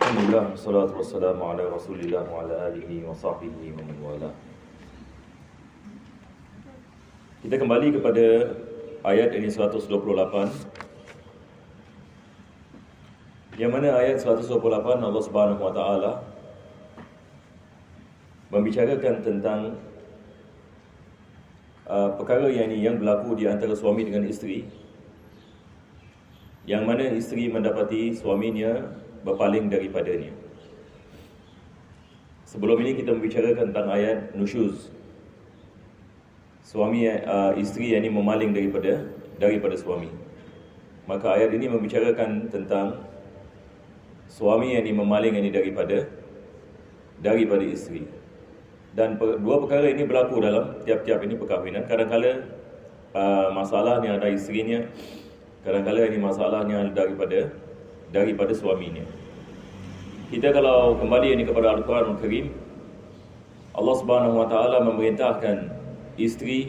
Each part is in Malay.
Alhamdulillah, wassalatu wassalamu ala rasulillah wa ala alihi wa sahbihi wa man wala. Kita kembali kepada ayat ini 128, yang mana ayat 128 Allah Subhanahu wa taala membicarakan tentang perkara yang berlaku di antara suami dengan isteri, yang mana isteri mendapati suaminya berpaling daripadanya. Sebelum ini kita membicarakan tentang ayat nusyuz. Suami isteri yang ini memaling daripada suami. Maka ayat ini membicarakan tentang suami yang ini memaling ini daripada isteri. Dan dua perkara ini berlaku dalam tiap-tiap ini perkahwinan. Kadang-kala masalahnya ada isterinya, kadang-kala ini masalahnya daripada suaminya. Kita kalau kembali ini kepada Al-Quranul Karim, Allah Subhanahu wa taala memerintahkan isteri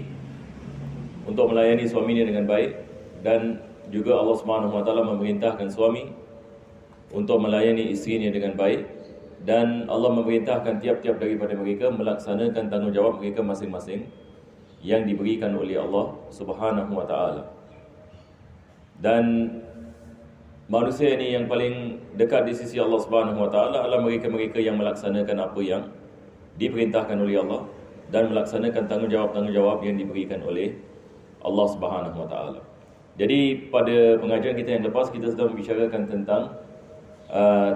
untuk melayani suaminya dengan baik, dan juga Allah Subhanahu wa taala memerintahkan suami untuk melayani isterinya dengan baik, dan Allah memerintahkan tiap-tiap daripada mereka melaksanakan tanggungjawab mereka masing-masing yang diberikan oleh Allah Subhanahu wa taala. Dan manusia ini yang paling dekat di sisi Allah Subhanahu wa taala adalah mereka-mereka yang melaksanakan apa yang diperintahkan oleh Allah dan melaksanakan tanggungjawab-tanggungjawab yang diberikan oleh Allah Subhanahu wa taala. Jadi pada pengajian kita yang lepas, kita sedang membicarakan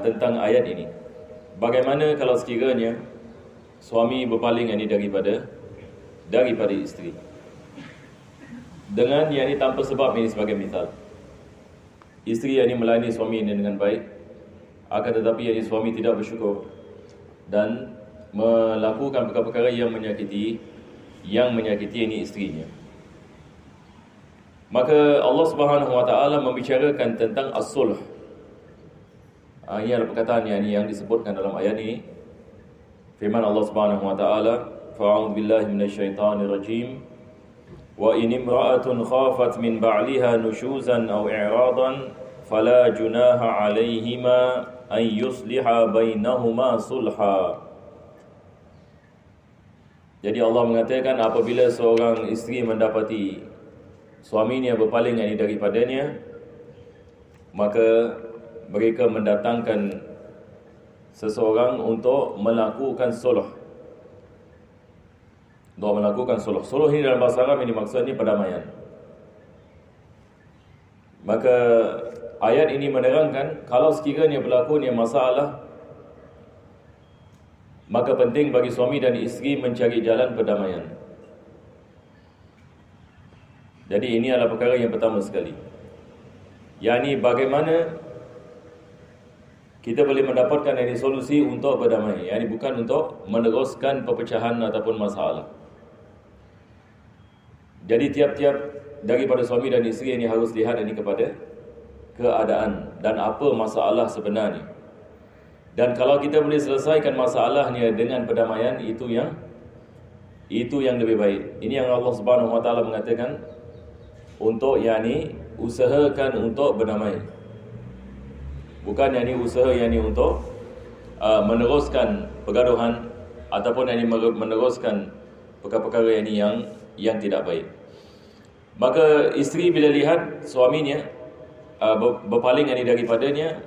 tentang ayat ini. Bagaimana kalau sekiranya suami berpaling ini daripada isteri, dengan yang ini tanpa sebab ini sebagai misal. Isteri yang ini melayani suami ini dengan baik, akan tetapi yang ini suami tidak bersyukur dan melakukan perkara-perkara yang menyakiti ini isterinya. Maka Allah Subhanahu wa taala membicarakan tentang as-sulh. Ini adalah perkataan yang disebutkan dalam ayat ini. Firman Allah Subhanahu wa taala, fa'udzu billahi minasyaitonir rajim. Wa in imra'atun khafat min ba'liha nushuzan aw i'radan fala junaha 'alayhima an yusliha bainahuma sulha. Jadi Allah mengatakan apabila seorang isteri mendapati suaminya berpaling daripadanya, maka mereka mendatangkan seseorang untuk melakukan sulh. Sulh ini dalam bahasa Arab ini maksudnya perdamaian. Maka ayat ini menerangkan kalau sekiranya berlakunya masalah, maka penting bagi suami dan isteri mencari jalan perdamaian. Jadi ini adalah perkara yang pertama sekali. Yani bagaimana kita boleh mendapatkan solusi untuk berdamai. Yani bukan untuk meneruskan perpecahan ataupun masalah. Jadi tiap-tiap daripada suami dan isteri ini harus lihat kepada keadaan dan apa masalah sebenarnya. Dan kalau kita boleh selesaikan masalahnya dengan perdamaian, itu yang lebih baik. Ini yang Allah Subhanahu wa taala mengatakan untuk usahakan untuk berdamai. Bukan usaha untuk meneruskan pergaduhan ataupun meneruskan perkara-perkara yang tidak baik. Maka isteri bila lihat suaminya berpaling daripadanya,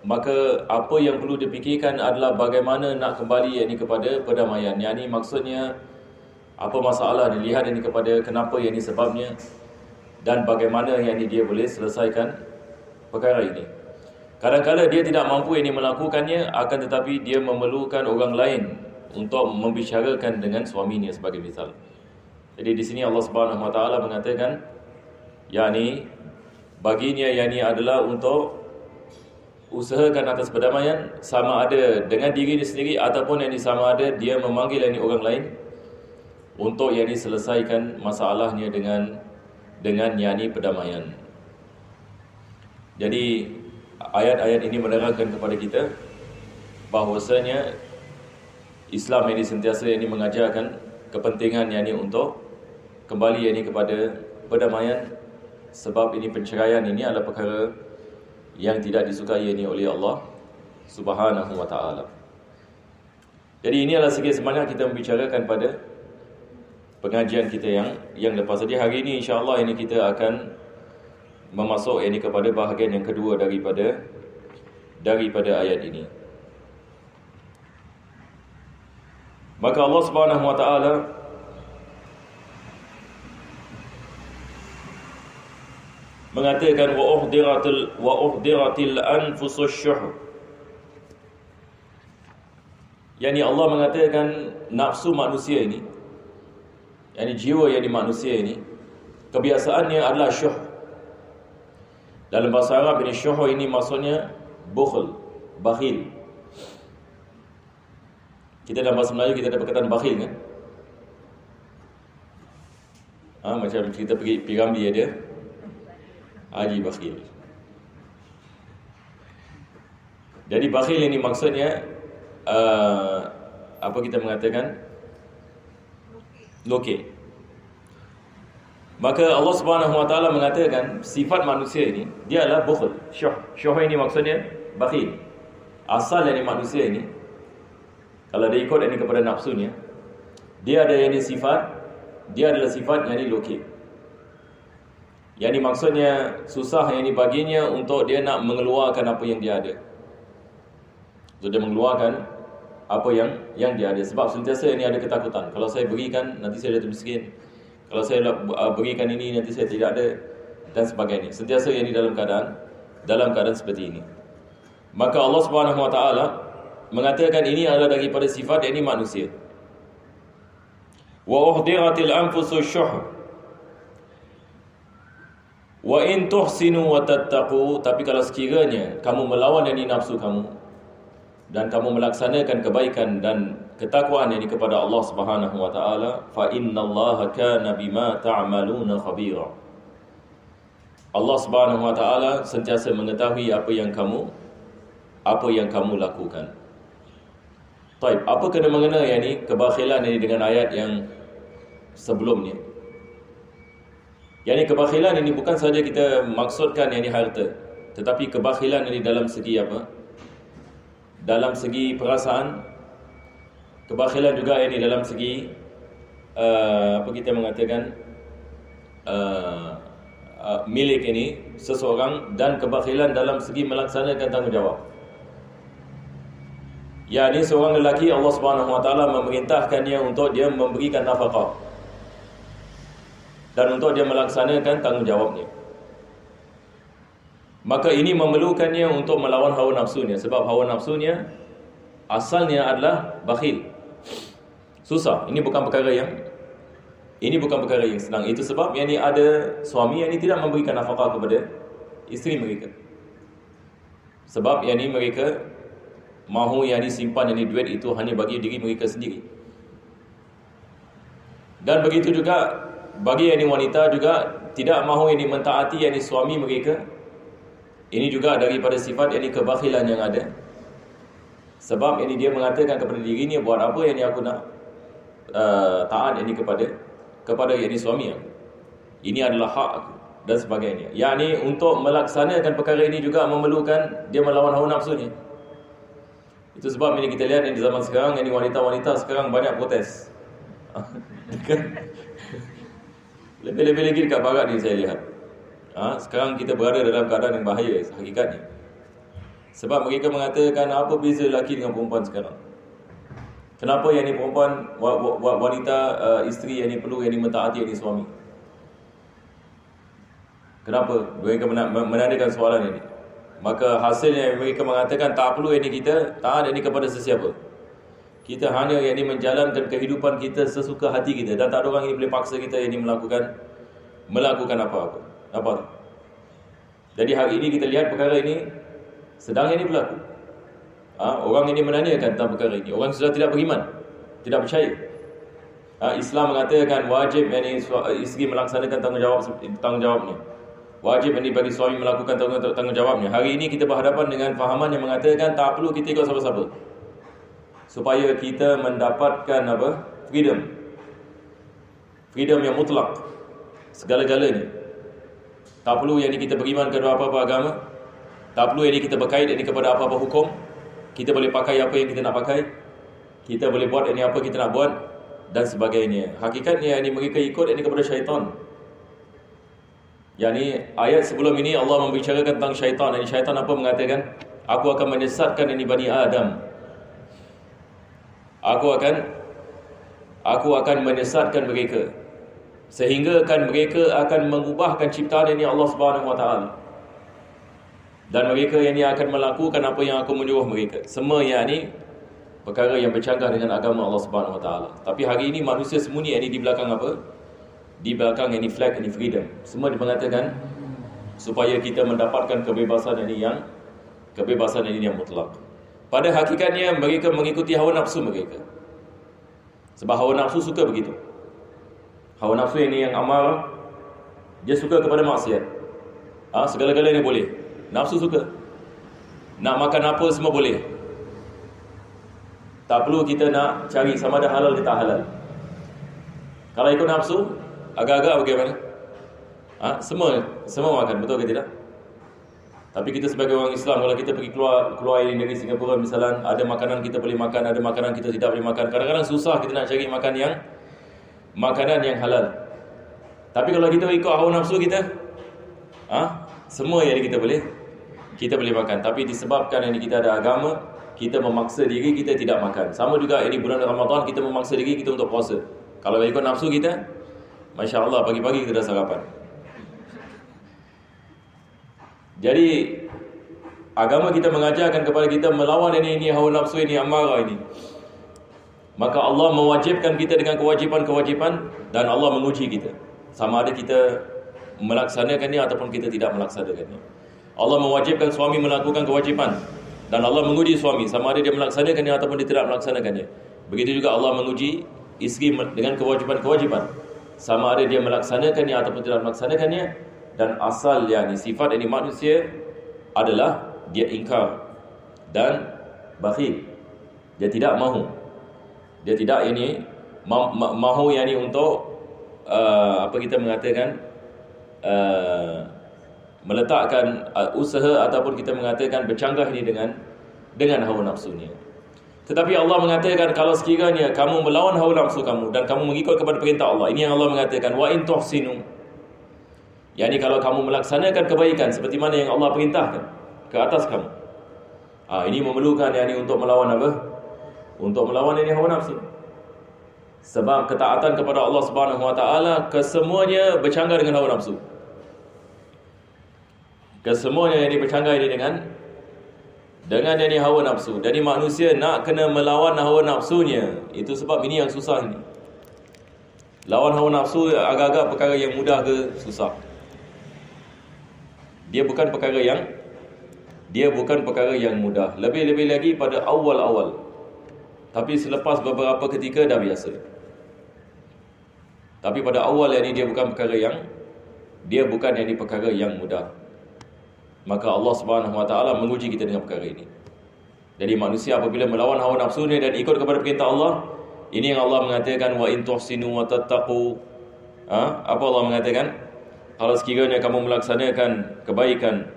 maka apa yang perlu dipikirkan adalah bagaimana nak kembali kepada perdamaian. Maksudnya apa masalah, dilihat kepada kenapa sebabnya, dan bagaimana dia boleh selesaikan perkara ini. Kadang-kadang dia tidak mampu melakukannya, akan tetapi dia memerlukan orang lain untuk membicarakan dengan suaminya sebagai misal. Jadi di sini Allah Subhanahu wa taala mengatakan baginya adalah untuk usahakan atas perdamaian, sama ada dengan diri sendiri ataupun sama ada dia memanggil orang lain untuk selesaikan masalahnya dengan perdamaian. Jadi ayat-ayat ini menerangkan kepada kita bahwasanya Islam sentiasa mengajarkan kepentingan untuk kembali kepada perdamaian, sebab perceraian adalah perkara yang tidak disukai oleh Allah Subhanahu wa ta'ala. Jadi ini adalah sikit sebanyak kita membicarakan pada pengajian kita yang lepas. Jadi hari ini insya-Allah ini kita akan memasuk ini kepada bahagian yang kedua daripada ayat ini. Maka Allah Subhanahu wa ta'ala mengatakan wa uhdiratil anfusus syuh. Yani Allah mengatakan nafsu manusia ini, yani jiwa yang di manusia ini, kebiasaannya adalah syuh. Dalam bahasa Arab ini syuh ini maksudnya bukhl, bakhil. Kita dalam bahasa Melayu kita ada perkataan bakhil kan? Macam kita pergi Piramli ada Haji bakhil. Jadi bakhil ini maksudnya apa kita mengatakan? Lokek. Maka Allah Subhanahu wa ta'ala mengatakan sifat manusia ini dia adalah bukhl, syuh. Syuh ini maksudnya bakhil. Asal dari manusia ini, kalau dia ikut ini kepada nafsunya, dia ada yang sifat, dia adalah sifat yang lokek. Yang ini maksudnya susah yang baginya untuk dia nak mengeluarkan apa yang dia ada. Untuk dia mengeluarkan apa yang dia ada. Sebab sentiasa ini ada ketakutan. Kalau saya berikan, nanti saya jatuh miskin. Kalau saya berikan ini, nanti saya tidak ada. Dan sebagainya. Sentiasa ini dalam keadaan seperti ini. Maka Allah Subhanahu wa ta'ala mengatakan ini adalah daripada sifat yang ini manusia. Wa uhdiratil anfusus syuh. Wa in tuhsinu wa tattaqu. Tapi kalau sekiranya kamu melawan yang ini nafsu kamu, dan kamu melaksanakan kebaikan dan ketakwaan ini kepada Allah Subhanahu wa ta'ala, fa innallaha kana bima ta'maluna khabira. Allah Subhanahu wa ta'ala sentiasa mengetahui apa yang kamu lakukan. Baik, apa kena mengena yang ini kebakhilan ini dengan ayat yang sebelumnya? Yang ini kebakhilan ini bukan saja kita maksudkan yang ini harta, tetapi kebakhilan ini dalam segi apa? Dalam segi perasaan, kebakhilan juga ini dalam segi apa kita mengatakan milik ini seseorang, dan kebakhilan dalam segi melaksanakan tanggungjawab. Ya, ini seorang lelaki Allah Subhanahu wa ta'ala memerintahkannya untuk dia memberikan nafkah dan untuk dia melaksanakan tanggungjawabnya. Maka ini memerlukannya untuk melawan hawa nafsunya. Sebab hawa nafsunya asalnya adalah bakhil. Susah. Ini bukan perkara yang senang. Itu sebab yang ini ada suami yang ini tidak memberikan nafkah kepada isteri mereka. Sebab yang ini mereka mahu yang ini simpan yang ini duit itu hanya bagi diri mereka sendiri. Dan begitu juga bagi yang ini wanita juga tidak mahu yang ini mentaati yang ini suami mereka. Ini juga daripada sifat yang ini kebakhilan yang ada. Sebab ini dia mengatakan kepada dirinya, buat apa yang ini aku nak taat ini kepada yang ini suami. Ini adalah hak aku dan sebagainya. Yang ini untuk melaksanakan perkara ini juga memerlukan dia melawan hawa nafsunya. Itu sebab ini kita lihat yang di zaman sekarang, yang ini wanita-wanita sekarang banyak protes. Lebih-lebih lagi dekat barat ni saya lihat. Sekarang kita berada dalam keadaan yang bahaya hakikatnya. Sebab mereka mengatakan apa beza lelaki dengan perempuan sekarang? Kenapa yang ni perempuan, wanita, isteri yang ni perlu yang ni mentaati yang ni suami? Kenapa? Mereka menandakan soalan ini. Maka hasilnya mereka mengatakan tak perlu yang ni kita taat yang ni kepada sesiapa. Kita hanya yang ni menjalankan kehidupan kita sesuka hati kita, dan tak ada orang yang boleh paksa kita yang ni melakukan apa-apa. Nampak tak? Jadi hari ini kita lihat perkara ini sedang ini berlaku. Orang ini menanyakan tentang perkara ini. Orang sudah tidak beriman, tidak percaya. Islam mengatakan wajib ini isteri melaksanakan tanggungjawabnya. Wajib ini bagi suami melakukan tanggungjawabnya. Hari ini kita berhadapan dengan fahaman yang mengatakan tak perlu kita ikut siapa-siapa, supaya kita mendapatkan apa? Freedom yang mutlak segala-galanya. Tak perlu yang kita beriman kepada apa-apa agama. Tak perlu yang kita berkait ini kepada apa-apa hukum. Kita boleh pakai apa yang kita nak pakai, kita boleh buat ini apa kita nak buat, dan sebagainya. Hakikatnya ini mereka ikut ini kepada syaitan. Yani ayat sebelum ini Allah membicarakan tentang syaitan. Ini syaitan apa mengatakan? Aku akan menyesatkan ini Bani Adam. Aku akan menyesatkan mereka, sehingga mereka akan mengubahkan ciptaan ini Allah Subhanahu Wa Taala. Dan mereka ini akan melakukan apa yang aku menyuruh mereka. Semua yang ini perkara yang bercanggah dengan agama Allah Subhanahu Wa Taala. Tapi hari ini manusia sembunyi ini di belakang apa? Di belakang ini flag, ini freedom. Semua mengatakan supaya kita mendapatkan kebebasan ini yang mutlak. Pada hakikatnya mereka mengikuti hawa nafsu mereka. Sebab hawa nafsu suka begitu. Hawa nafsu ini yang amarah, dia suka kepada maksiat. Segala-galanya boleh. Nafsu suka. Nak makan apa semua boleh. Tak perlu kita nak cari sama ada halal ke tak halal. Kalau ikut nafsu, agak-agak bagaimana? Semua makan, betul ke tidak? Tapi kita sebagai orang Islam, kalau kita pergi keluar dari Singapura misalnya, ada makanan kita boleh makan, ada makanan kita tidak boleh makan. Kadang-kadang susah kita nak cari makanan yang halal. Tapi kalau kita ikut hawa nafsu kita, semua yang kita boleh makan. Tapi disebabkan ini kita ada agama, kita memaksa diri kita tidak makan. Sama juga ini bulan Ramadan, kita memaksa diri kita untuk puasa. Kalau ikut nafsu kita, Masya Allah, pagi-pagi kita dah sarapan. Jadi agama kita mengajarkan kepada kita melawan ini hawa nafsu ini, amarah ini. Maka Allah mewajibkan kita dengan kewajipan-kewajipan, dan Allah menguji kita sama ada kita melaksanakannya ataupun kita tidak melaksanakannya. Allah mewajibkan suami melakukan kewajipan, dan Allah menguji suami sama ada dia melaksanakannya ataupun dia tidak melaksanakannya. Begitu juga Allah menguji isteri dengan kewajipan-kewajipan, sama ada dia melaksanakannya ataupun tidak melaksanakannya. Dan asal sifat ini manusia adalah dia ingkar dan bakhil. Dia tidak mahu. Dia tidak mahu untuk apa kita mengatakan meletakkan usaha ataupun kita mengatakan bercanggah ini dengan hawa nafsunya. Tetapi Allah mengatakan kalau sekiranya kamu melawan hawa nafsu kamu dan kamu mengikut kepada perintah Allah, ini yang Allah mengatakan wa in tuhsinu. Yani kalau kamu melaksanakan kebaikan seperti mana yang Allah perintahkan ke atas kamu. Ini memerlukan untuk melawan apa? Untuk melawan ini hawa nafsu. Sebab ketaatan kepada Allah Subhanahu Wa Taala kesemuanya bercanggah dengan hawa nafsu. Kesemuanya ini bercanggah ini dengan ini hawa nafsu. Jadi manusia nak kena melawan hawa nafsunya. Itu sebab ini yang susah ini. Lawan hawa nafsu agak-agak perkara yang mudah ke susah. Dia bukan perkara yang mudah. Lebih-lebih lagi pada awal-awal. Tapi selepas beberapa ketika dah biasa. Tapi pada awal ini dia bukan perkara yang mudah. Maka Allah Subhanahu Wa Taala menguji kita dengan perkara ini. Jadi manusia apabila melawan hawa nafsunya dan ikut kepada perintah Allah, ini yang Allah mengatakan wa in tuhsinu wa tattaqu. Apa Allah mengatakan? Kalau sekiranya kamu melaksanakan kebaikan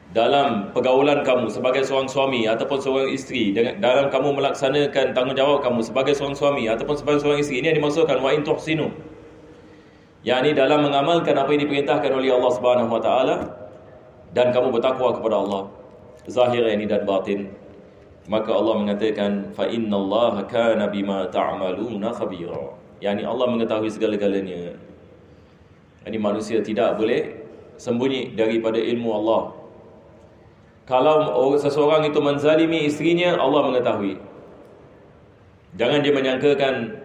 dalam pergaulan kamu sebagai seorang suami ataupun seorang isteri, dalam kamu melaksanakan tanggungjawab kamu sebagai seorang suami ataupun sebagai seorang isteri, ini yang dimaksudkan wa in tuhsinu. yakni dalam mengamalkan apa yang diperintahkan oleh Allah Subhanahu Wa Taala dan kamu bertakwa kepada Allah zahir ini dan batin, maka Allah mengatakan fa innallaha kana bima ta'maluna khabira, yakni Allah mengetahui segala-galanya. Ini manusia tidak boleh sembunyi daripada ilmu Allah. Kalau seseorang itu menzalimi isterinya, Allah mengetahui. Jangan dia menyangkakan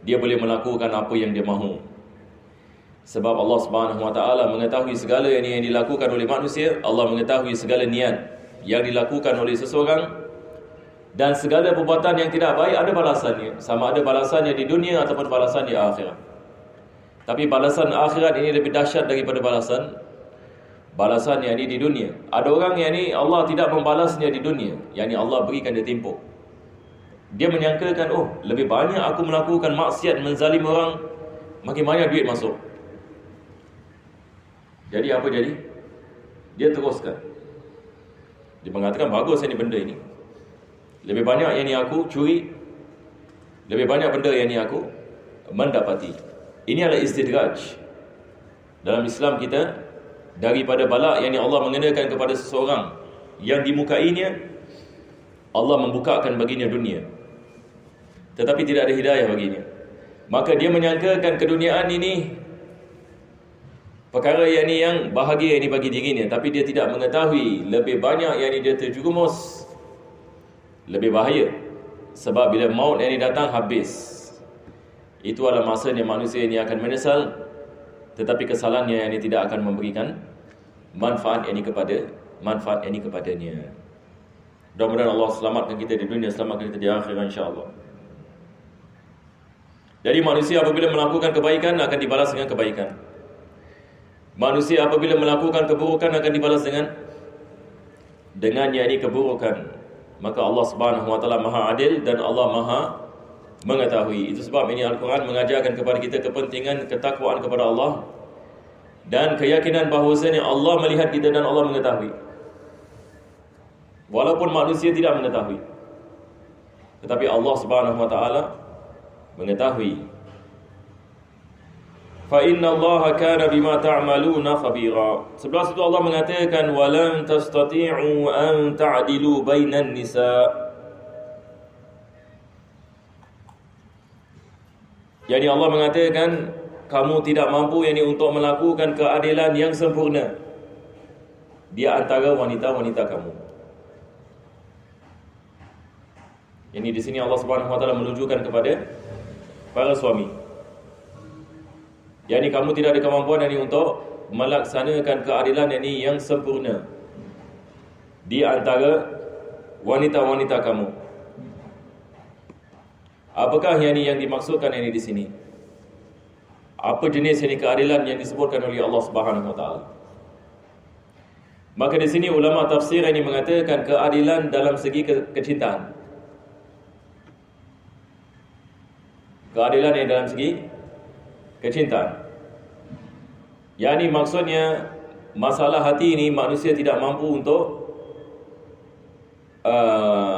dia boleh melakukan apa yang dia mahu. Sebab Allah Subhanahu Wa Taala mengetahui segala yang dilakukan oleh manusia. Allah mengetahui segala niat yang dilakukan oleh seseorang, dan segala perbuatan yang tidak baik ada balasannya, sama ada balasannya di dunia ataupun balasan di akhirat. Tapi balasan akhirat ini lebih dahsyat daripada balasan yang di dunia. Ada orang yang Allah tidak membalasnya di dunia, yakni Allah berikan dia tempoh. Dia menyangkakan, oh, lebih banyak aku melakukan maksiat, menzalim orang, makin banyak duit masuk. Jadi apa jadi? Dia teruskan. Dia mengatakan bagus yang ni benda ini. Lebih banyak yang ni aku curi, lebih banyak benda yang ni aku mendapati. Ini adalah istidraj dalam Islam kita daripada bala yang Allah mengenakan kepada seseorang yang dimukainya Allah membukakan baginya dunia, tetapi tidak ada hidayah baginya. Maka dia menyangkakan keduniaan ini perkara yang ni yang bahagia yang ni bagi dirinya, tapi dia tidak mengetahui lebih banyak yang ni dia terjerumus lebih bahaya. Sebab bila maut yang ni datang, habis. Itu adalah masanya manusia ini akan menyesal, tetapi kesalahannya yang ini tidak akan memberikan manfaat ini kepadanya. Mudah-mudahan Allah selamatkan kita di dunia, selamatkan kita di akhirat, insya-Allah. Jadi manusia apabila melakukan kebaikan akan dibalas dengan kebaikan. Manusia apabila melakukan keburukan akan dibalas dengan yakni keburukan. Maka Allah Subhanahu wa taala Maha Adil dan Allah Maha mengetahui. Itu sebab ini Al-Quran mengajarkan kepada kita kepentingan ketakwaan kepada Allah dan keyakinan bahawasanya Allah melihat kita dan Allah mengetahui, walaupun manusia tidak mengetahui, tetapi Allah Subhanahu wa taala mengetahui. Fa inna Allah kana bima ta'maluna khabira. Sebelah situ Allah mengatakan walan tastati'u an ta'dilu bainan nisa. Yani Allah mengatakan kamu tidak mampu untuk melakukan keadilan yang sempurna di antara wanita-wanita kamu. Ini di sini Allah Subhanahu wa taala menunjukkan kepada para suami. Yani kamu tidak ada kemampuan untuk melaksanakan keadilan yang sempurna di antara wanita-wanita kamu. Apakah yang dimaksudkan di sini? Apa jenis keadilan yang disebutkan oleh Allah Subhanahu wa taala? Maka di sini ulama tafsir ini mengatakan keadilan dalam segi kecintaan. Keadilan yang dalam segi kecintaan. Yani maksudnya masalah hati ini manusia tidak mampu untuk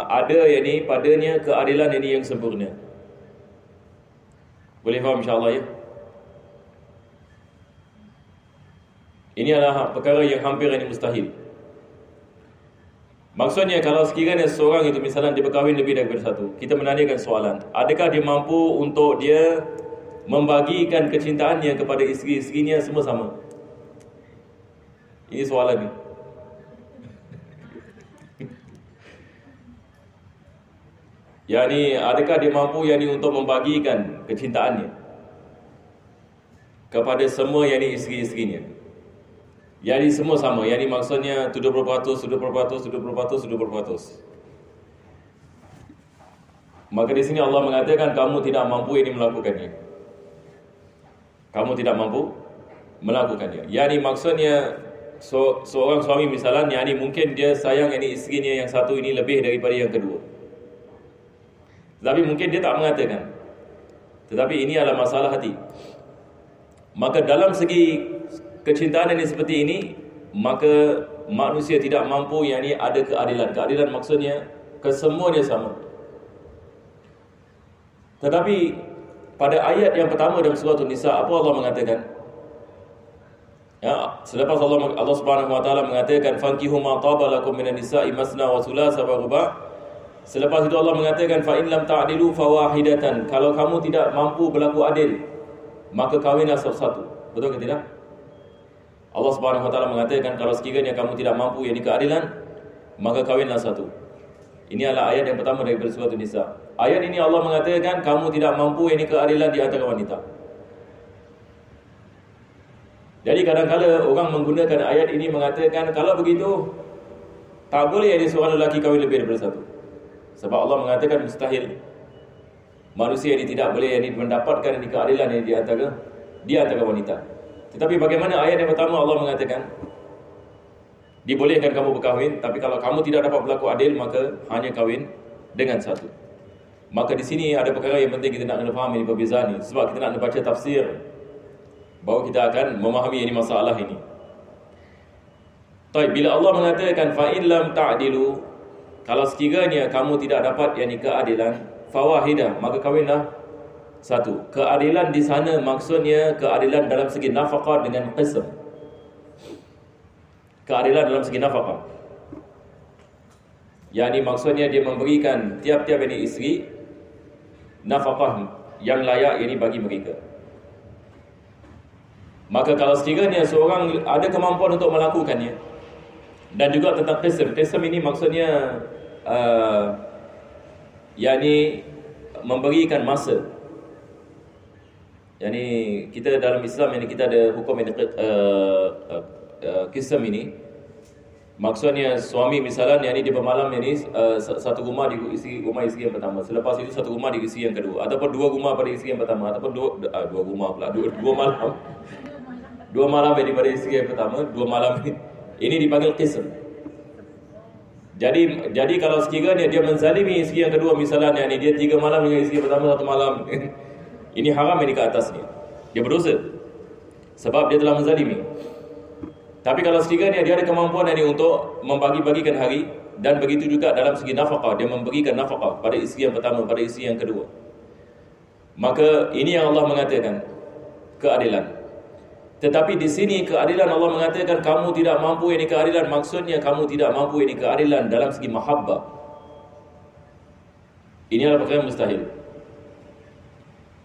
ada padanya keadilan yang sempurna. Boleh faham insya-Allah ya? Ini adalah perkara yang hampir mustahil. Maksudnya kalau sekiranya seorang itu misalnya dia berkahwin lebih daripada satu, kita menanyakan soalan, adakah dia mampu untuk dia membagikan kecintaannya kepada isteri-isterinya semua sama? Ini soalan ni. Yani adakah dia mampu untuk membagikan kecintaannya kepada semua isteri-isterinya? Yani semua sama. Yani maksudnya 70%, 70%, 70%, 70%. Maka di sini Allah mengatakan kamu tidak mampu melakukannya. Kamu tidak mampu melakukannya. Yani maksudnya seorang suami misalnya, yani mungkin dia sayang isterinya yang satu ini lebih daripada yang kedua. Tapi mungkin dia tak mengatakan. Tetapi ini adalah masalah hati. Maka dalam segi kecintaan seperti ini, maka manusia tidak mampu ada keadilan. Keadilan maksudnya kesemuanya sama. Tetapi pada ayat yang pertama dalam surah An-Nisa, apa Allah mengatakan? Ya, selepas Allah Subhanahu wa taala mengatakan fankihu ma taba lakum minan nisa'i masna wa thulatha wa ruba'. Selepas itu Allah mengatakan fa in lam ta'dilu fawahidatan. Kalau kamu tidak mampu berlaku adil, maka kawinlah satu. Betul ke tidak? Allah Subhanahu wa taala mengatakan kalau sekiranya kamu tidak mampu keadilan, maka kawinlah satu. Ini adalah ayat yang pertama daripada surah An-Nisa. Ayat ini Allah mengatakan kamu tidak mampu keadilan di antara wanita. Jadi kadang-kadang orang menggunakan ayat ini mengatakan kalau begitu tak boleh seorang lelaki kahwin lebih daripada satu. Sebab Allah mengatakan mustahil manusia ini tidak boleh mendapatkan keadilan di antara wanita. Tetapi bagaimana ayat yang pertama Allah mengatakan dibolehkan kamu berkahwin, tapi kalau kamu tidak dapat berlaku adil maka hanya kahwin dengan satu. Maka di sini ada perkara yang penting kita nak kena faham perbezaan ini. Sebab kita nak baca tafsir, baru kita akan memahami masalah ini. Bila Allah mengatakan fa in lam ta'dilu, kalau sekiranya kamu tidak dapat yakni keadilan, fawahidah, maka kahwinlah satu. Keadilan di sana maksudnya keadilan dalam segi nafkah dengan qism. Keadilan dalam segi nafkah, yakni maksudnya dia memberikan tiap-tiap yakni isteri nafkah yang layak ini bagi mereka. Maka kalau sekiranya seorang ada kemampuan untuk melakukannya, dan juga tentang qism ini maksudnya yakni memberikan masa. Yani kita dalam Islam ini kita ada hukum ini qism ini. Maksudnya suami misalnya yani dia bermalam yani satu rumah di rumah isteri yang pertama, selepas itu satu rumah di isteri yang kedua, ataupun dua rumah pada isteri yang pertama, ataupun dua rumah pula dua malam. Dua malam pada isteri yang pertama, dua malam ini dipanggil qism. Jadi kalau sekiranya dia menzalimi isteri yang kedua misalnya ni dia 3 malam dengan isteri yang pertama 1 malam, ini haram ini ke atasnya. Dia berdosa sebab dia telah menzalimi. Tapi kalau sekiranya dia ada kemampuan ini untuk membagi-bagikan hari, dan begitu juga dalam segi nafkah, dia memberikan nafkah pada isteri yang pertama, pada isteri yang kedua, maka ini yang Allah mengatakan keadilan. Tetapi di sini keadilan Allah mengatakan kamu tidak mampu ini keadilan, maksudnya kamu tidak mampu ini keadilan dalam segi mahabbah. Ini adalah perkara yang mustahil.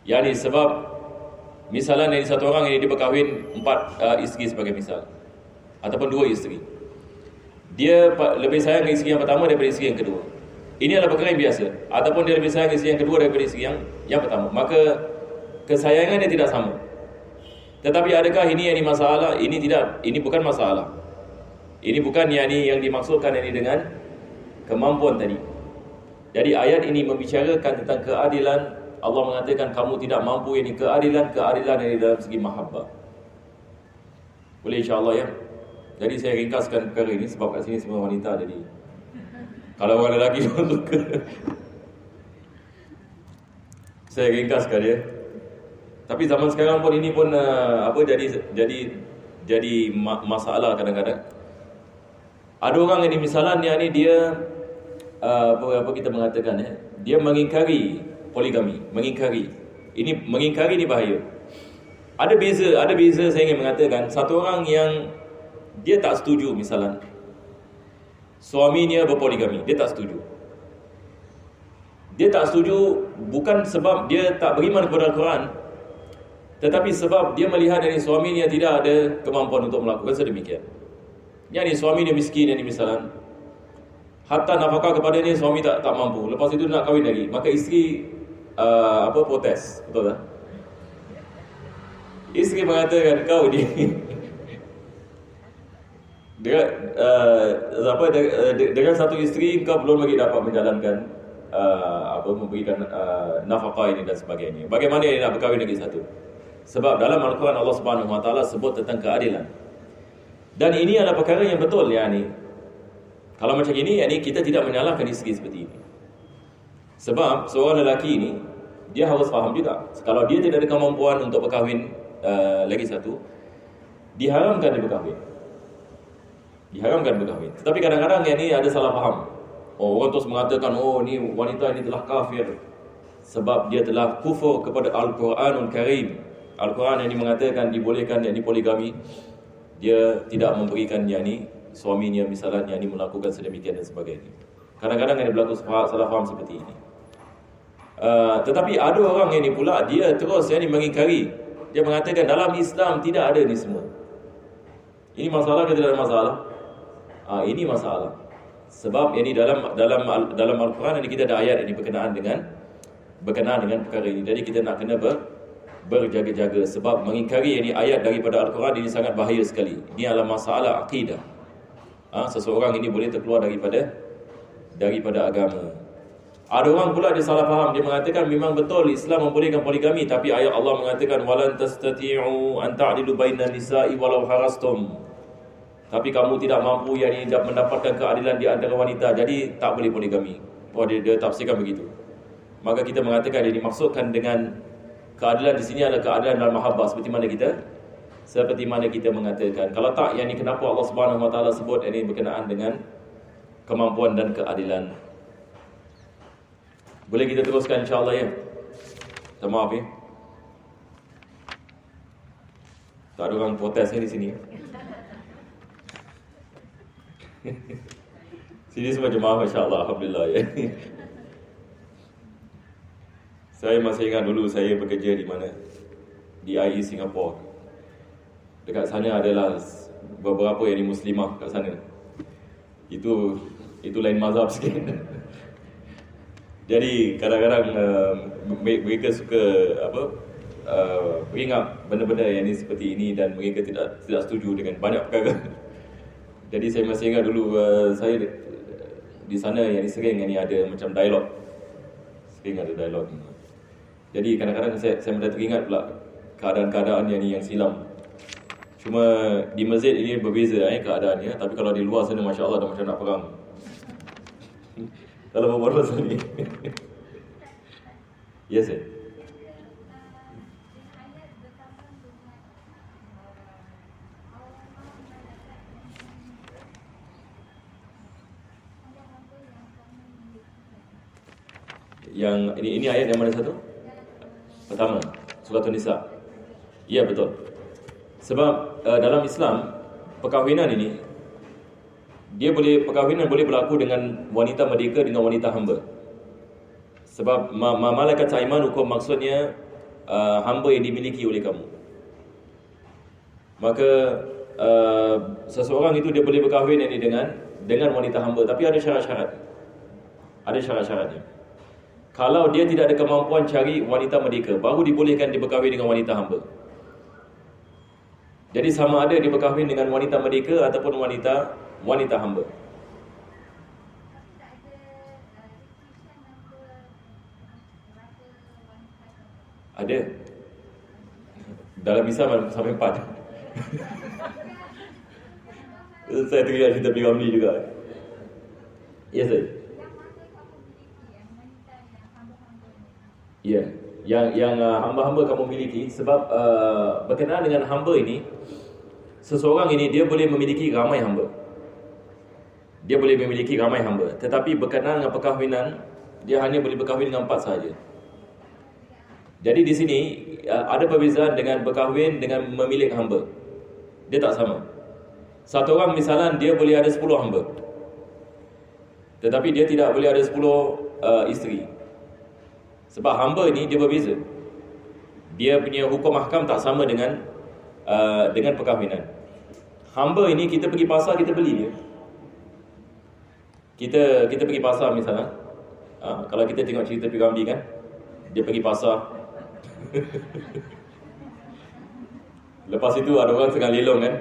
Yani sebab misalnya ini satu orang ini dia berkahwin 4 isteri sebagai misal, ataupun 2 isteri. Dia lebih sayang dengan isteri yang pertama daripada isteri yang kedua. Ini adalah perkara yang biasa. Ataupun dia lebih sayang isteri yang kedua daripada isteri yang pertama. Maka kesayangan dia tidak sama. Tetapi adakah ini yang masalah? Ini tidak, ini bukan masalah. Ini bukan yang dimaksudkan ini dengan kemampuan tadi. Jadi ayat ini membicarakan tentang keadilan. Allah mengatakan kamu tidak mampu ini keadilan ini dalam segi mahabbah. Boleh insya-Allah ya. Jadi saya ringkaskan perkara ini sebab kat sini semua wanita, jadi kalau orang lelaki suka saya ringkaskan ya. Tapi zaman sekarang pun ini pun jadi masalah kadang-kadang. Ada orang ini misalnya ni dia apa kita mengatakan ya, dia mengingkari poligami, mengingkari. Ini mengingkari ni bahaya. Ada beza saya ingin mengatakan, satu orang yang dia tak setuju misalnya suaminya berpoligami, dia tak setuju. Dia tak setuju bukan sebab dia tak beriman kepada Al-Quran, tetapi sebab dia melihat dari suaminya tidak ada kemampuan untuk melakukan sedemikian. Yang suami dia miskin yang misalnya, hatta nafkah kepada dia suami tak mampu. Lepas itu nak kahwin lagi, maka isteri protes, betul tak? Isteri mengatakan kau ni dengan satu isteri kau belum lagi dapat menjalankan memberikan nafkah ini dan sebagainya. Bagaimana dia nak berkahwin lagi satu? Sebab dalam Al-Quran Allah Subhanahu Wa Taala sebut tentang keadilan. Dan ini adalah perkara yang betul yakni. Kalau macam ini yakni kita tidak menyalahkan isteri seperti ini. Sebab seorang lelaki ini dia harus faham juga, kalau dia tidak ada kemampuan untuk berkahwin lagi satu, diharamkan dia berkahwin. Diharamkan berkahwin. Tetapi kadang-kadang yakni ada salah faham. Orang terus mengatakan ni wanita ini telah kafir sebab dia telah kufur kepada Al-Quranul Karim. Al-Quran yang mengatakan dibolehkan yakni poligami, dia tidak memberikan yakni suaminya misalnya yakni melakukan sedemikian dan sebagainya. Kadang-kadang yang berlaku salah faham seperti ini. Tetapi ada orang yang ni pula dia terus yakni mengingkari. Dia mengatakan dalam Islam tidak ada ni semua. Ini masalah ke tidak ada masalah? Ini masalah. Sebab yakni dalam Al-Quran ini kita ada ayat yang berkenaan dengan perkara ini. Jadi kita nak kena berjaga-jaga sebab mengingkari ini ayat daripada Al-Quran ini sangat bahaya sekali. Ini adalah masalah akidah. Seseorang ini boleh terkeluar daripada agama. Ada orang pula dia salah faham, dia mengatakan memang betul Islam membolehkan poligami, tapi ayat Allah mengatakan walan tastati'u an ta'dilu bainan nisa'i walau harastum. Tapi kamu tidak mampu yakni mendapatkan keadilan di antara wanita, jadi tak boleh poligami. Dia tafsirkan begitu. Maka kita mengatakan dia dimaksudkan dengan keadilan di sini adalah keadilan dalam mahabbah, seperti mana kita seperti mana kita mengatakan. Kalau tak, yang ni kenapa Allah Subhanahu Wa Taala sebut ini berkenaan dengan kemampuan dan keadilan. Boleh kita teruskan insya-Allah ya. Minta maaf ya. Tak ada orang protes di sini. Sini semua jemaah masya-Allah, alhamdulillah ya. Saya masih ingat dulu saya bekerja di mana? Di IE Singapore. Dekat sana adalah beberapa yang muslimah kat sana. Itu lain mazhab sikit. Jadi kadang-kadang mereka suka beringat benda-benda yang ni seperti ini dan mereka tidak setuju dengan banyak perkara. Jadi saya masih ingat dulu saya di sana yang ni sering yang ni ada macam dialog. Sering ada dialog. Jadi kadang-kadang saya mudah teringat pula keadaan-keadaan yang ni yang silam. Cuma di masjid ini berbeza keadaannya, tapi kalau di luar sana masya-Allah dah macam nak perang. Kalau beberapa sini. Yes, sir. Yang ini ayat yang mana satu? Pertama, surah An-Nisa. Ya, betul. Sebab dalam Islam perkahwinan ini perkahwinan boleh berlaku dengan wanita merdeka dengan wanita hamba. Sebab malakat aiman hukum maksudnya hamba yang dimiliki oleh kamu. Maka seseorang itu dia boleh berkahwin ini dengan wanita hamba, tapi ada syarat-syarat. Ada syarat-syaratnya. Kalau dia tidak ada kemampuan cari wanita merdeka, baru dibolehkan dia berkahwin dengan wanita hamba. Jadi sama ada dia berkahwin dengan wanita merdeka ataupun wanita hamba. Ada. Dalam Islam sampai 4. Saya teringat cerita Piramli juga. Ya, yes, ya, yang hamba-hamba kamu miliki. Sebab berkenaan dengan hamba ini, seseorang ini dia boleh memiliki ramai hamba. Dia boleh memiliki ramai hamba, tetapi berkenaan dengan perkahwinan, dia hanya boleh berkahwin dengan 4 sahaja. Jadi di sini ada perbezaan dengan berkahwin dengan memiliki hamba. Dia tak sama. Satu orang misalnya dia boleh ada 10 hamba, tetapi dia tidak boleh ada 10 isteri. Sebab hamba ni dia berbeza. Dia punya hukum ahkam tak sama dengan perkahwinan. Hamba ini kita pergi pasar, kita beli dia. Kita pergi pasar misalnya. Kalau kita tengok cerita Piramli kan, dia pergi pasar. Lepas itu ada orang tengah lelong kan.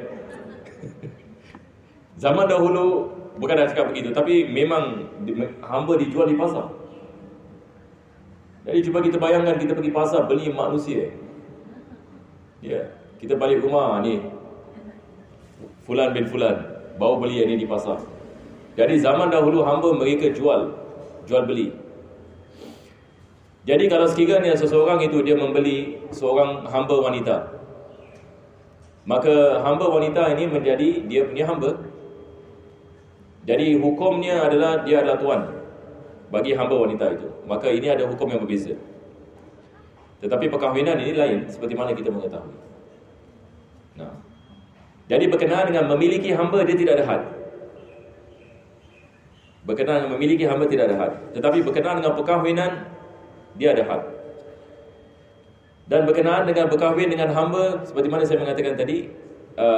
Zaman dahulu bukan nak cakap begitu, tapi memang hamba dijual di pasar. Jadi cuba kita bayangkan kita pergi pasar beli manusia. Ya, kita balik rumah ni Fulan bin Fulan bawa beli yang ni di pasar. Jadi zaman dahulu hamba mereka jual beli. Jadi kalau sekiranya seseorang itu dia membeli seorang hamba wanita, maka hamba wanita ini menjadi dia punya hamba. Jadi hukumnya adalah dia adalah tuan bagi hamba wanita itu. Maka ini ada hukum yang berbeza. Tetapi perkahwinan ini lain seperti mana kita mengetahui. Nah, jadi berkenaan dengan memiliki hamba dia tidak ada had. Berkenaan dengan memiliki hamba tidak ada had. Tetapi berkenaan dengan perkahwinan dia ada had. Dan berkenaan dengan berkahwin dengan hamba, seperti mana saya mengatakan tadi,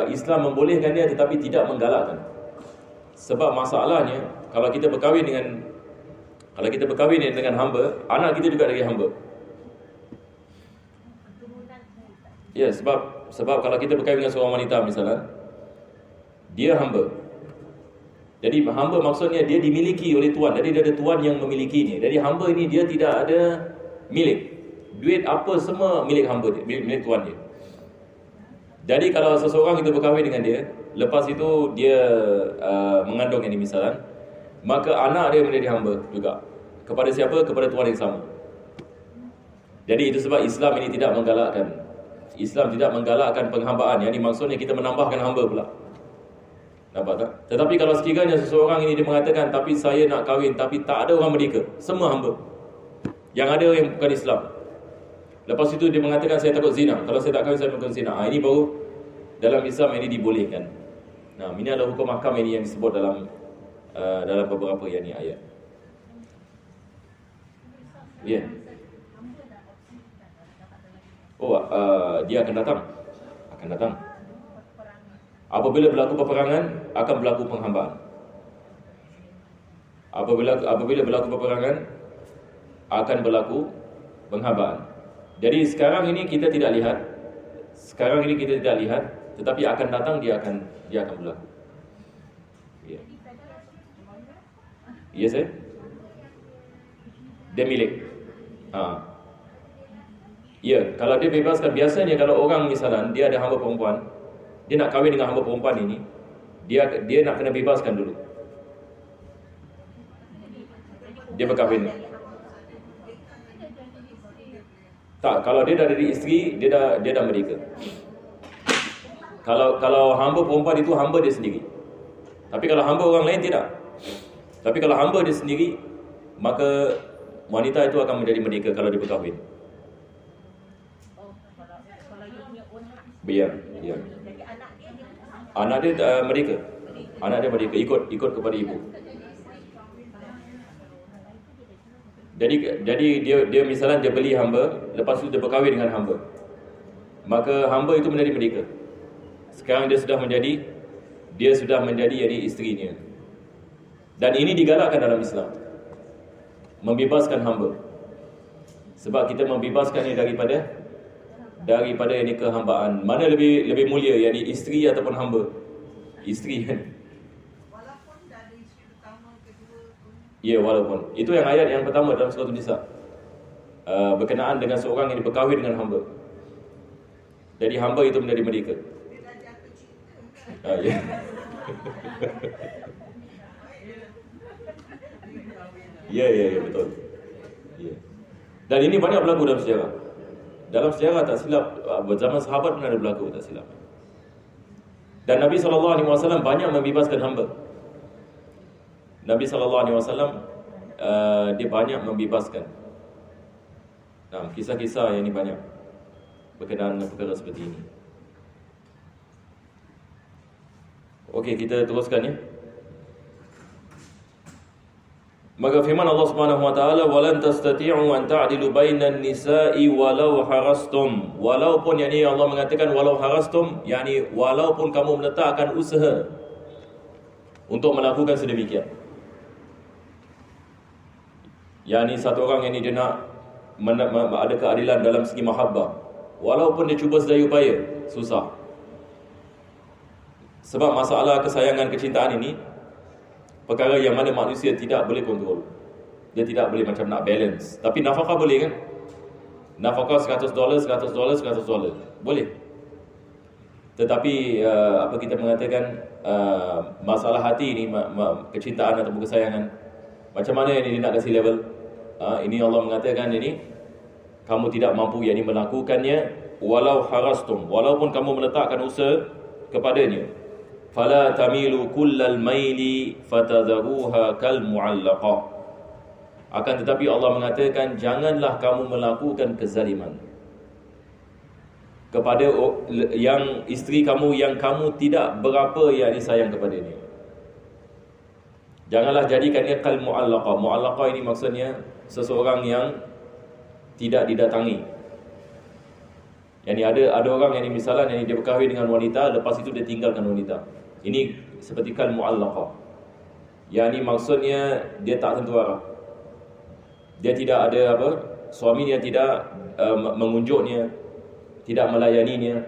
Islam membolehkan dia tetapi tidak menggalakkan. Sebab masalahnya kalau kita berkahwin dengan hamba, anak kita juga dari hamba. Ya, sebab kalau kita berkahwin dengan seorang wanita misalnya, dia hamba. Jadi hamba maksudnya dia dimiliki oleh tuan. Jadi dia ada tuan yang memilikinya. Jadi hamba ini dia tidak ada milik. Duit apa semua milik hamba dia, milik tuan dia. Jadi kalau seseorang itu berkahwin dengan dia, lepas itu dia mengandung ini misalnya, maka anak dia menjadi hamba juga. Kepada siapa? Kepada tuan yang sama. Jadi itu sebab Islam ini tidak menggalakkan. Islam tidak menggalakkan penghambaan. Yang ini maksudnya kita menambahkan hamba pula. Nampak tak? Tetapi kalau sekiranya seseorang ini dia mengatakan, tapi saya nak kahwin, tapi tak ada orang merdeka, semua hamba. Yang ada yang bukan Islam. Lepas itu dia mengatakan, saya takut zina. Kalau saya tak kahwin, saya takut zina. Ini baru dalam Islam ini dibolehkan. Nah, ini adalah hukum ahkam ini yang disebut dalam beberapa ayat. Ya. Yeah. Dia akan datang. Apabila berlaku peperangan, akan berlaku penghambaan. Apabila berlaku peperangan, akan berlaku penghambaan. Jadi sekarang ini kita tidak lihat, tetapi akan datang, dia akan berlaku. Ya. Ya, saya. Dia milik. Ya, kalau dia bebaskan, biasanya kalau orang misalnya dia ada hamba perempuan, dia nak kahwin dengan hamba perempuan ini, dia nak kena bebaskan dulu. Dia berkahwin. Tak, kalau dia dah dari isteri, dia dah merdeka. Kalau hamba perempuan itu hamba dia sendiri. Tapi kalau hamba orang lain tidak. Tapi kalau hamba dia sendiri, maka wanita itu akan menjadi merdeka kalau dia berkahwin. Ya. Anak dia merdeka. Anak dia merdeka, ikut kepada ibu. Jadi dia misalnya dia beli hamba, lepas itu dia berkahwin dengan hamba. Maka hamba itu menjadi merdeka. Sekarang dia sudah menjadi jadi isterinya. Dan ini digalakkan dalam Islam. Membebaskan hamba. Sebab kita membebaskannya daripada ini kehambaan. Mana lebih mulia, yakni isteri ataupun hamba? Isteri kan. Walaupun dari isteri pertama kedua pun. Ya, walaupun. Itu yang ayat yang pertama dalam surah An-Nisa. Berkenaan dengan seorang yang berkahwin dengan hamba. Jadi hamba itu menjadi merdeka. Dia dah jatuh cinta. Ya. Ya, betul. Ya. Dan ini banyak berlaku dalam sejarah. Dalam sejarah tak silap, zaman sahabat pun ada berlaku, tak silap. Dan Nabi SAW banyak membebaskan hamba. Nabi SAW dia banyak membebaskan. Nah, kisah-kisah yang ini banyak berkenaan dengan perkara seperti ini. Okey, kita teruskan ya. Maka firman Allah Subhanahu wa taala, "Walan tastati'u an ta'dilu bainan nisa'i walau harastum." Walaupun, yakni Allah mengatakan walau harastum, yakni walaupun kamu meletakkan usaha untuk melakukan sedemikian. Yakni satu orang yang dia nak ada keadilan dalam segi mahabbah, walaupun dia cuba sedaya upaya, susah. Sebab masalah kesayangan, kecintaan ini perkara yang mana manusia tidak boleh kontrol. Dia tidak boleh macam nak balance. Tapi nafkah boleh kan? Nafkah $100, $100. Boleh. Tetapi apa kita mengatakan, masalah hati ini, kecintaan atau kesayangan, macam mana ini dia nak kasih level? Ini Allah mengatakan ini, kamu tidak mampu yakni melakukannya walau harastum, walaupun kamu meletakkan usaha kepadanya. Fala tamilu kullal maili fatadharuha kal mu'allaqah. Akan tetapi Allah mengatakan, janganlah kamu melakukan kezaliman kepada yang isteri kamu yang kamu tidak berapa yakni sayang kepadanya. Janganlah jadikannya kal mu'allaqah. Mu'allaqah ini maksudnya seseorang yang tidak didatangi. Yani ada orang yang misalnya yang dia berkahwin dengan wanita, lepas itu dia tinggalkan wanita. Ini seperti kal mu'allaqah. Yani maksudnya dia tak tentu arah. Dia tidak ada suaminya tidak mengunjuknya, tidak melayaninya,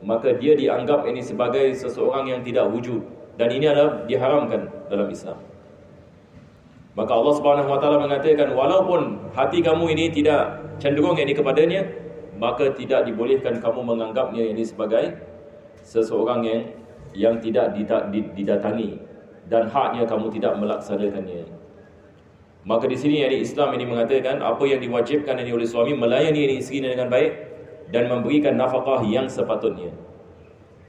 maka dia dianggap ini sebagai seseorang yang tidak wujud, dan ini adalah diharamkan dalam Islam. Maka Allah Subhanahu wa taala mengatakan, walaupun hati kamu ini tidak cenderung ini kepadanya, maka tidak dibolehkan kamu menganggapnya ini sebagai seseorang yang tidak didatangi, dan haknya kamu tidak melaksanakannya. Maka di sini Islam ini mengatakan apa yang diwajibkan ini oleh suami, melayani ini isteri dengan baik, dan memberikan nafkah yang sepatutnya.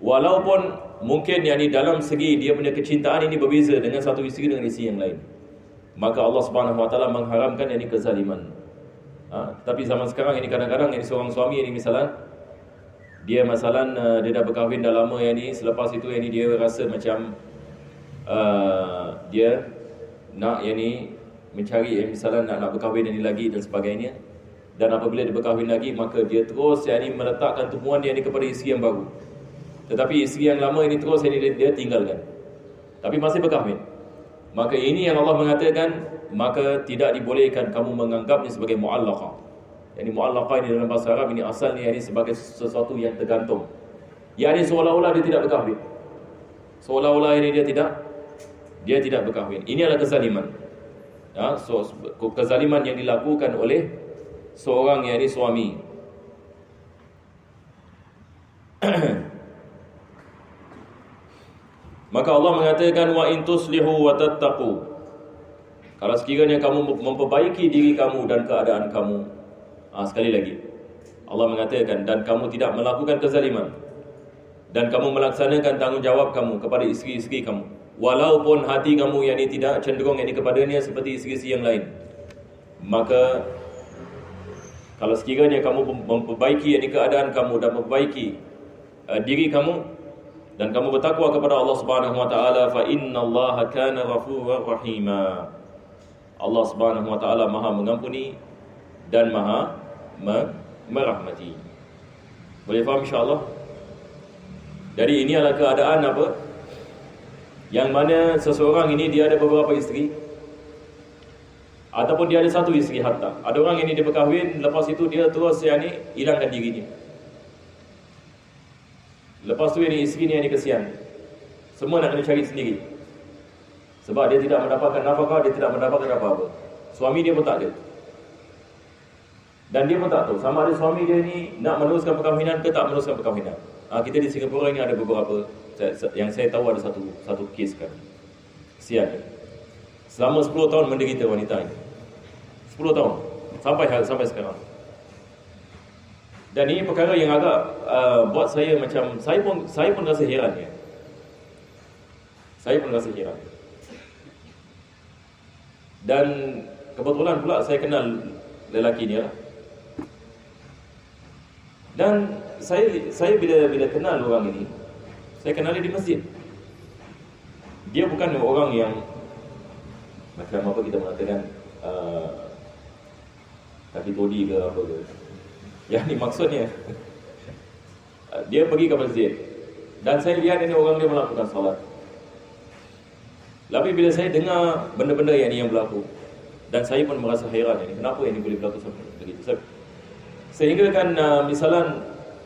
Walaupun mungkin dalam segi dia punya kecintaan ini berbeza dengan satu isteri dengan isteri yang lain, maka Allah Subhanahu Wa Taala mengharamkan kezaliman. Tapi zaman sekarang kadang-kadang seorang suami misalan dia dia dah berkahwin dah lama selepas itu dia rasa macam dia nak mencari misalan nak berkahwin lagi dan sebagainya. Dan apabila dia berkahwin lagi, maka dia terus meletakkan tumpuan dia kepada isteri yang baru. Tetapi isteri yang lama terus dia tinggalkan, tapi masih berkahwin. Maka ini yang Allah mengatakan, maka tidak dibolehkan kamu menganggapnya sebagai mu'allaqah. Mu'allaqah dalam bahasa Arab asalnya sebagai sesuatu yang tergantung. Seolah-olah dia tidak berkahwin. Seolah-olah dia tidak berkahwin. Ini adalah kezaliman. Kezaliman yang dilakukan oleh seorang suami. Maka Allah mengatakan wa in tuslihu wa tattaqu. Kalau sekiranya kamu memperbaiki diri kamu dan keadaan kamu. Sekali lagi Allah mengatakan, dan kamu tidak melakukan kezaliman dan kamu melaksanakan tanggungjawab kamu kepada isteri-isteri kamu, walaupun hati kamu tidak cenderung kepadanya seperti isteri-isteri yang lain. Maka kalau sekiranya kamu memperbaiki keadaan kamu dan memperbaiki diri kamu dan kamu bertakwa kepada Allah Subhanahu Wa Taala, fa innallaha kana ghafurur rahima. Allah Subhanahu Wa Taala Maha mengampuni dan Maha merahmati. Boleh faham insya-Allah? Dari ini adalah keadaan apa? Yang mana seseorang dia ada beberapa isteri, ataupun dia ada satu isteri hatta. Ada orang dia berkahwin, lepas itu dia terus hilangkan dirinya. Lepas tu isteri ni kesian. Semua nak kena cari sendiri. Sebab dia tidak mendapatkan nafkah, dia tidak mendapatkan apa-apa. Suami dia pun tak ada. Dan dia pun tak tahu sama ada suami dia nak meneruskan perkahwinan ke tak meneruskan perkahwinan. Kita di Singapura ada beberapa, yang saya tahu ada satu kes kan. Kesian. Selama 10 tahun menderita wanita ini. 10 tahun sampai sekarang. Dan ini perkara yang agak buat saya macam saya pun rasa heran ya. Saya pun rasa heran. Dan kebetulan pula saya kenal lelaki ni lah. Dan saya bila kenal orang ini, saya kenal dia di masjid. Dia bukan orang yang macam apa kita mengatakan kaki todi ke apa ke. Yang ni maksudnya dia pergi ke masjid dan saya lihat orang dia melakukan salat. Tapi bila saya dengar benda-benda yang berlaku, dan saya pun merasa hairan kenapa ini boleh berlaku seperti begitu. Sehingga kan misalan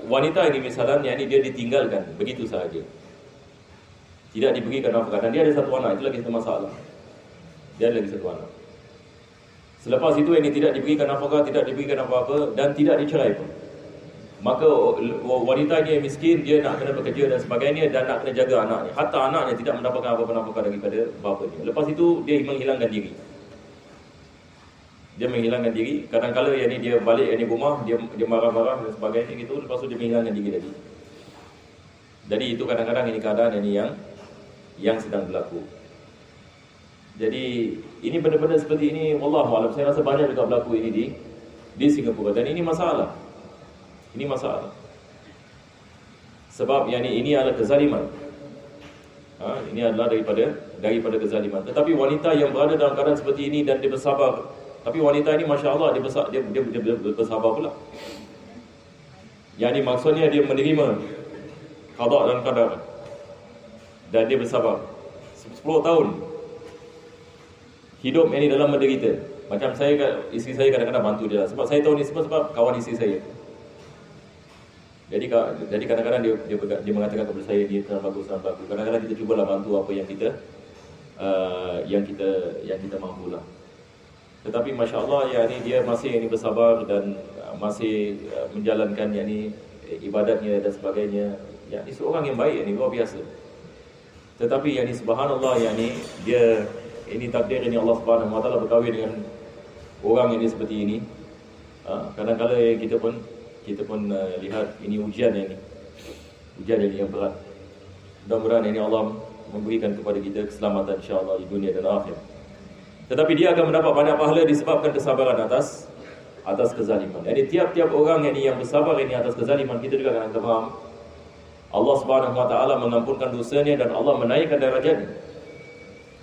wanita ini misalan dia ditinggalkan begitu sahaja, tidak diberikan nafkah, dan dia ada satu anak. Itu lagi satu masalah. Dia ada lagi satu anak. Selepas itu tidak diberikan nafkah, tidak diberikan apa-apa, dan tidak dicerai pun. Maka wanita ini yang miskin, dia nak kena bekerja dan sebagainya, dan nak kena jaga anaknya. Hatta anaknya tidak mendapatkan apa-apa nafkah daripada bapanya. Lepas itu dia menghilangkan diri. Dia menghilangkan diri. Kadang-kala dia balik rumah, dia marah-marah dan sebagainya gitu. Lepas itu dia menghilangkan diri tadi. Jadi itu kadang-kadang keadaan yang sedang berlaku. Jadi ini benda-benda seperti ini, wallahualam, saya rasa banyak juga berlaku ini di Singapura, dan ini masalah. Ini masalah. Sebab ini adalah kezaliman. Ini adalah daripada kezaliman. Tetapi wanita yang berada dalam keadaan seperti ini dan dia bersabar. Tapi wanita ini masya-Allah dia bersabar pula. Yang maksudnya dia menerima qada dan qadar. Dan dia bersabar 10 tahun hidup dalam menderita. Macam isteri saya kadang-kadang bantu dia lah. Sebab saya tahu ni sebab kawan isteri saya. Jadi kadang-kadang dia mengatakan kepada saya dia tak bagus. Kadang-kadang kita cubalah bantu apa yang kita mampu lah. Tetapi masya-Allah dia masih bersabar dan masih menjalankan ibadatnya dan sebagainya. Seorang yang baik luar biasa. Tetapi subhanallah dia takdir Allah Subhanahu Wa Taala berkahwin dengan orang seperti ini. Kadang-kadang kita pun lihat ini ujian yang ini. Ujian yang berat. Mudah-mudahan ini Allah memberikan kepada kita keselamatan insya-Allah di dunia dan akhirat. Tetapi dia akan mendapat banyak pahala disebabkan kesabaran atas kezaliman. Jadi tiap-tiap orang yang bersabar ini atas kezaliman, kita juga akan faham Allah Subhanahu wa taala mengampunkan dosanya dan Allah menaikkan darajatnya.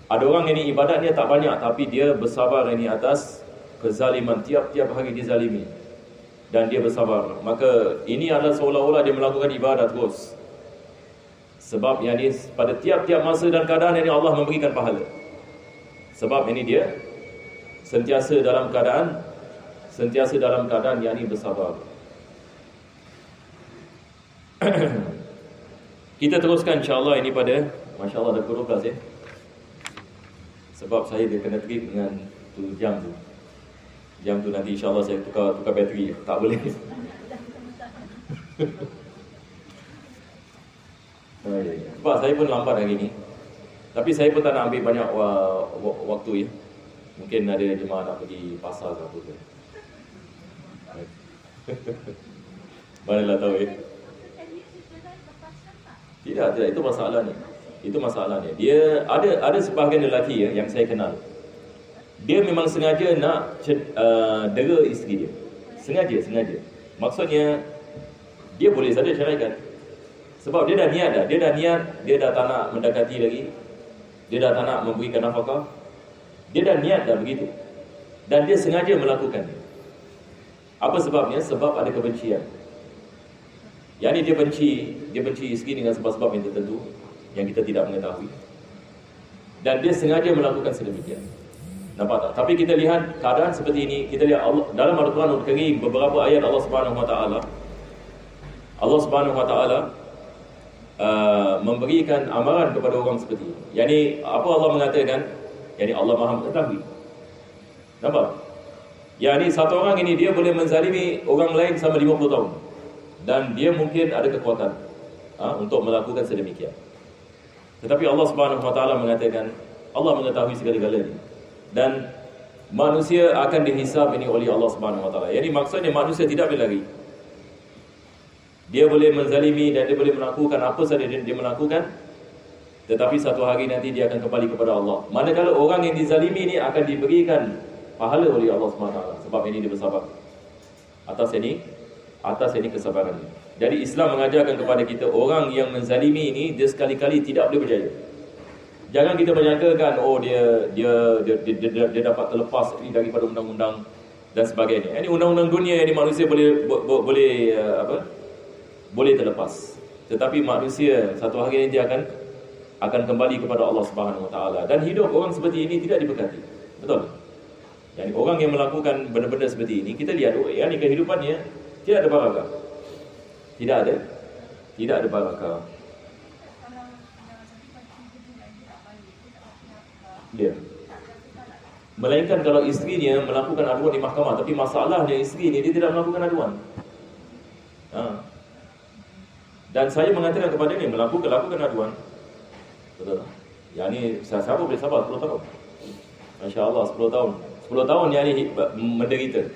Ada orang ini ibadatnya tak banyak tapi dia bersabar ini atas kezaliman, tiap-tiap hari dizalimi dan dia bersabar. Maka ini adalah seolah-olah dia melakukan ibadat terus. Sebab ini pada tiap-tiap masa dan keadaan ini Allah memberikan pahala. Sebab ini dia sentiasa dalam keadaan yang ini bersabar. Kita teruskan insya-Allah ini pada masya-Allah dah pukul 12 ya. Sebab saya dia kena trip dengan tu jam tu. Jam tu nanti insya-Allah saya tukar bateri. Tak boleh. Sebab saya pun lambat hari ni. Tapi saya pun tak nak ambil banyak waktu ya. Mungkin ada jemaah nak pergi pasar ke apa ke. Manalah tahu ya. Tidak, itu masalahnya. Itu masalahnya. Dia ada sebahagian lelaki ya, yang saya kenal. Dia memang sengaja nak dera isteri dia. Sengaja. Maksudnya dia boleh saja ceraikan. Sebab dia dah niat, dia dah tak nak mendekati lagi. Dia dah tak nak memberikan nafkah. Dia dah niat dah begitu. Dan dia sengaja melakukannya. Apa sebabnya? Sebab ada kebencian. Yang ini dia benci isteri dengan sebab-sebab yang tertentu yang kita tidak mengetahui. Dan dia sengaja melakukan sedemikian. Nampak tak? Tapi kita lihat keadaan seperti ini, kita lihat Allah, dalam Al-Quran Al-Karim beberapa ayat Allah Subhanahu Wa Taala memberikan amaran kepada orang seperti ini. Yani apa Allah mengatakan? Yani Allah Maha mengetahui. Nampak? Yani satu orang ini dia boleh menzalimi orang lain selama 50 tahun. Dan dia mungkin ada kekuatan untuk melakukan sedemikian. Tetapi Allah Subhanahu Wa Taala mengatakan Allah mengetahui segala-galanya. Dan manusia akan dihisab ini oleh Allah Subhanahu Wa Taala. Yani maksudnya manusia tidak boleh lari. Dia boleh menzalimi dan dia boleh melakukan apa saja dia melakukan, tetapi satu hari nanti dia akan kembali kepada Allah. Manakala orang yang dizalimi ini akan diberikan pahala oleh Allah SWT. Sebab ini dia bersabar atas ini kesabaran. Jadi Islam mengajarkan kepada kita orang yang menzalimi ini dia sekali-kali tidak boleh berjaya. Jangan kita menyangkakan dia dapat terlepas daripada undang-undang dan sebagainya. Ini undang-undang dunia ini manusia boleh terlepas. Tetapi manusia satu hari ini dia akan kembali kepada Allah Subhanahu Wa Taala. Dan hidup orang seperti ini tidak diberkati. Betul? Yani orang yang melakukan benda-benda seperti ini, kita lihat yani kehidupannya tidak ada barakah. Tidak ada barakah. Dia. Melainkan kalau isterinya melakukan aduan di mahkamah, tapi masalahnya isteri ini dia tidak melakukan aduan. Dan saya mengatakan kepada dia lakukan aduan. Betul tak? Yang ni siapa boleh sabar 10 tahun. Masya-Allah 10 tahun. 10 tahun yang ni menderita.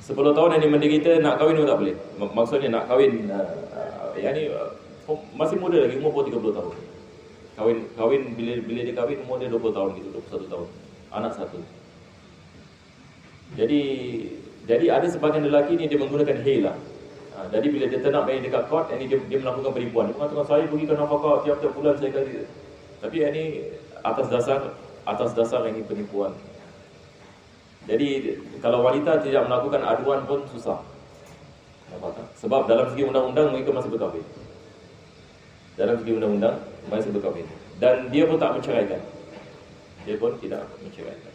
10 tahun yang ni menderita, nak kahwin pun tak boleh. Maksudnya nak kahwin yang ni masih muda lagi, umur 30 tahun. Kahwin bila dia kahwin umur dia 20 tahun gitu, 21 tahun. Anak satu. Jadi ada sebahagian lelaki ni dia menggunakan hila. Jadi bila dia nak main dekat court, ini dia melakukan penipuan. Dia mengatakan saya berikan nafkah tiap-tiap bulan saya kasih. Tapi ini atas dasar ini penipuan. Jadi kalau wanita tidak melakukan aduan pun susah. Sebab dalam segi undang-undang mereka masih berkahwin. Dan dia pun tak menceraikan. Dia pun tidak menceraikan.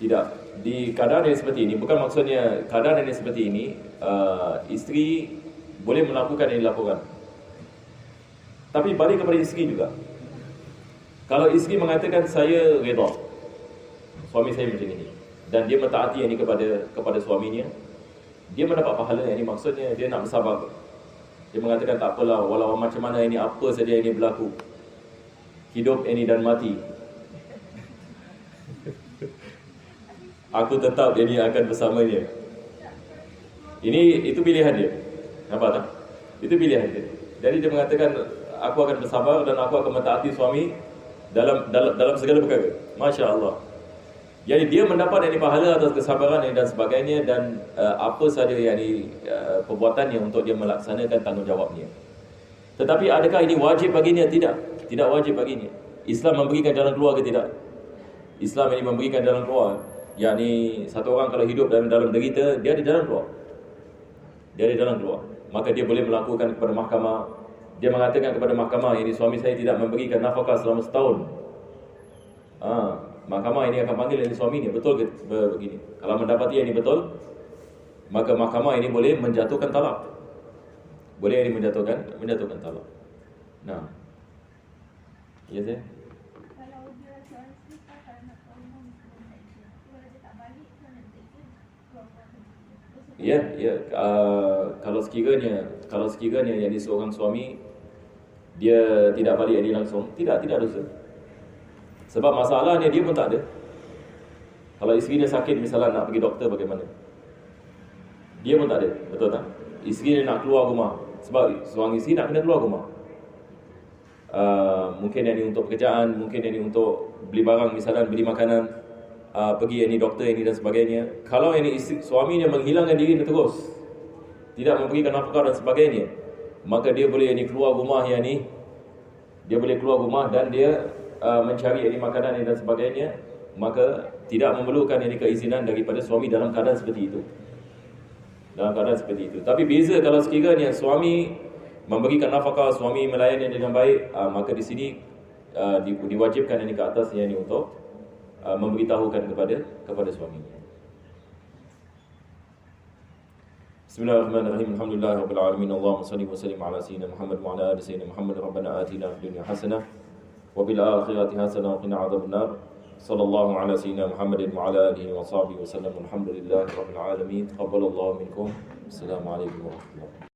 Tidak. Di keadaan yang seperti ini, bukan maksudnya keadaan yang seperti ini, isteri boleh melakukan yang dilakukan. Tapi balik kepada isteri juga. Kalau isteri mengatakan saya redha, suami saya macam ini, dan dia mentaati yang ini kepada suaminya, dia mendapat pahala yang ini. Maksudnya dia nak bersabar. Dia mengatakan tak apalah, walau macam mana ini, apa saja ini berlaku, hidup ini dan mati. Aku tetap ini akan bersamanya. Itu pilihan dia. Nampak tak? Itu pilihan dia. Jadi dia mengatakan, aku akan bersabar dan aku akan mentaati suami dalam segala perkara. Masya Allah. Jadi dia mendapat ini pahala atas kesabaran dan sebagainya, dan apa sahaja perbuatannya untuk dia melaksanakan tanggungjawabnya. Tetapi adakah ini wajib baginya? Tidak wajib baginya. Islam memberikan jalan keluar ke tidak? Islam ini memberikan jalan keluar. Yani satu orang kalau hidup dalam derita, dia ada jalan keluar. Dia ada jalan keluar. Maka dia boleh melakukan kepada mahkamah. Dia mengatakan kepada mahkamah, ini suami saya tidak memberikan nafkah selama setahun. Mahkamah ini akan panggil ini suami ini, betul ke begini? Kalau mendapati ini betul, maka mahkamah ini boleh menjatuhkan talak. Boleh ini menjatuhkan talak. Nah. Ya saya. Kalau dia jual cerita nak tolong kalau dia tak balik kan nanti Ya. Kalau sekiranya jadi seorang suami dia tidak balik ini langsung, tidak dosa. Sebab masalahnya dia pun tak ada. Kalau isteri dia sakit misalnya nak pergi doktor bagaimana? Dia pun tak ada, betul tak? Isteri dia nak keluar rumah, sebab seorang isteri nak kena keluar rumah. Mungkin ini untuk pekerjaan, mungkin ini untuk beli barang, misalnya beli makanan, pergi ini doktor ini dan sebagainya. Kalau ini suaminya menghilangkan diri terus, tidak memberikan nafkah dan sebagainya, maka dia boleh ini keluar rumah dia boleh keluar rumah dan dia mencari ini makanan ini dan sebagainya, maka tidak memerlukan ini keizinan daripada suami dalam keadaan seperti itu. Tapi beza kalau sekiranya suami memberikan nafkah, suami melayani dengan baik, maka di sini diwajibkan ini ke atasnya ini untuk memberitahukan kepada suaminya. Bismillahirrahmanirrahim. Alhamdulillahirabbil alamin. Allahumma shalli wa sallim ala sayyidina Muhammad wa ala ali sayyidina Muhammad. Rabbana atina fid dunya hasanah wa fil akhirati hasanah wa qina adzabannar. Sallallahu ala sayyidina Muhammadin wa ala alihi wa sahbihi wa sallam. Alhamdulillahirabbil alamin. Taqabbalallahu minkum. Assalamu alaikum warahmatullahi wabarakatuh.